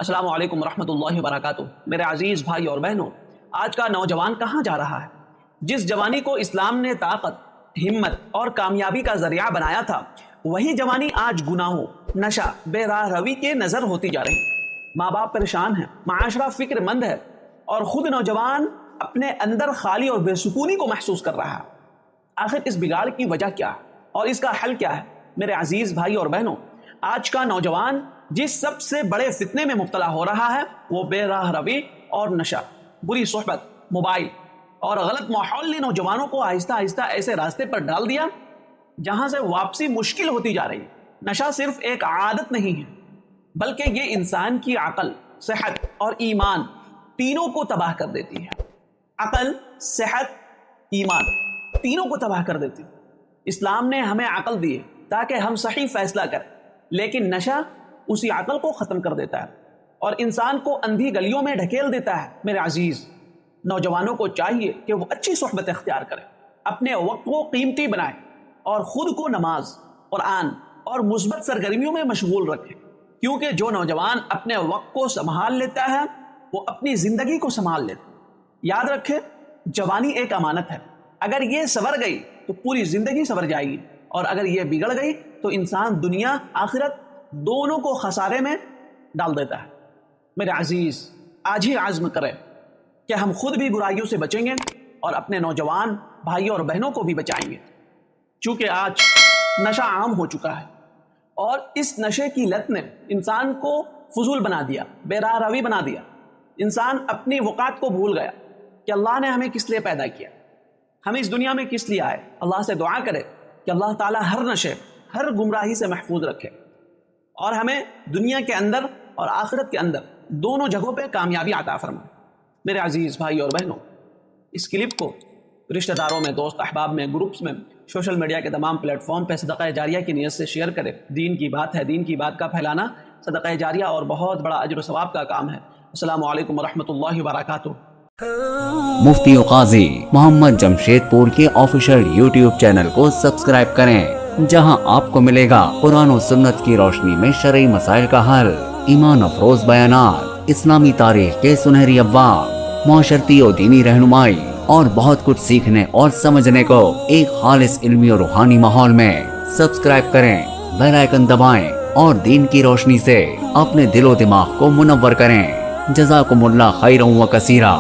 السلام علیکم ورحمۃ اللہ وبرکاتہ۔ میرے عزیز بھائی اور بہنوں، آج کا نوجوان کہاں جا رہا ہے؟ جس جوانی کو اسلام نے طاقت، ہمت اور کامیابی کا ذریعہ بنایا تھا، وہی جوانی آج گناہوں، نشہ، بے راہ روی کے نظر ہوتی جا رہی ہے۔ ماں باپ پریشان ہیں، معاشرہ فکر مند ہے، اور خود نوجوان اپنے اندر خالی اور بے سکونی کو محسوس کر رہا ہے۔ آخر اس بگاڑ کی وجہ کیا ہے اور اس کا حل کیا ہے؟ میرے عزیز بھائی اور بہنوں، آج کا نوجوان جس سب سے بڑے فتنے میں مبتلا ہو رہا ہے وہ بے راہ روی اور نشہ، بری صحبت، موبائل اور غلط ماحول نے نوجوانوں کو آہستہ آہستہ ایسے راستے پر ڈال دیا جہاں سے واپسی مشکل ہوتی جا رہی ہے۔ نشہ صرف ایک عادت نہیں ہے، بلکہ یہ انسان کی عقل، صحت اور ایمان تینوں کو تباہ کر دیتی ہے۔ عقل، صحت، ایمان تینوں کو تباہ کر دیتی ہے۔ اسلام نے ہمیں عقل دی ہے تاکہ ہم صحیح فیصلہ کریں، لیکن نشہ اسی عقل کو ختم کر دیتا ہے اور انسان کو اندھی گلیوں میں ڈھکیل دیتا ہے۔ میرے عزیز، نوجوانوں کو چاہیے کہ وہ اچھی صحبت اختیار کریں، اپنے وقت کو قیمتی بنائیں اور خود کو نماز، قرآن اور مثبت سرگرمیوں میں مشغول رکھیں، کیونکہ جو نوجوان اپنے وقت کو سنبھال لیتا ہے وہ اپنی زندگی کو سنبھال لیتا ہے۔ یاد رکھیں، جوانی ایک امانت ہے، اگر یہ سنور گئی تو پوری زندگی سنور جائے گی، اور اگر یہ بگڑ گئی تو انسان دنیا آخرت دونوں کو خسارے میں ڈال دیتا ہے۔ میرے عزیز، آج ہی عزم کریں کہ ہم خود بھی برائیوں سے بچیں گے اور اپنے نوجوان بھائیوں اور بہنوں کو بھی بچائیں گے، چونکہ آج نشہ عام ہو چکا ہے اور اس نشے کی لت نے انسان کو فضول بنا دیا، بے راہ روی بنا دیا۔ انسان اپنی وقات کو بھول گیا کہ اللہ نے ہمیں کس لیے پیدا کیا، ہم اس دنیا میں کس لیے آئے۔ اللہ سے دعا کرے کہ اللہ تعالیٰ ہر نشے، ہر گمراہی سے محفوظ رکھے اور ہمیں دنیا کے اندر اور آخرت کے اندر دونوں جگہوں پہ کامیابی عطا فرمائے۔ میرے عزیز بھائی اور بہنوں، اس کلپ کو رشتہ داروں میں، دوست احباب میں، گروپس میں، سوشل میڈیا کے تمام پلیٹ فارم پہ صدقہ جاریہ کی نیت سے شیئر کریں۔ دین کی بات ہے، دین کی بات کا پھیلانا صدقہ جاریہ اور بہت بڑا اجر و ثواب کا کام ہے۔ السلام علیکم ورحمۃ اللہ وبرکاتہ۔ مفتی و قاضی محمد جمشید پور کے آفیشیل یوٹیوب چینل کو سبسکرائب کریں، جہاں آپ کو ملے گا قرآن و سنت کی روشنی میں شرعی مسائل کا حل، ایمان افروز بیانات، اسلامی تاریخ کے سنہری ابواب، معاشرتی و دینی رہنمائی اور بہت کچھ سیکھنے اور سمجھنے کو ایک خالص علمی اور روحانی ماحول میں۔ سبسکرائب کریں، بیل آئیکن دبائیں اور دین کی روشنی سے اپنے دل و دماغ کو منور کریں۔ جزاکم اللہ خیرا و کثیرا۔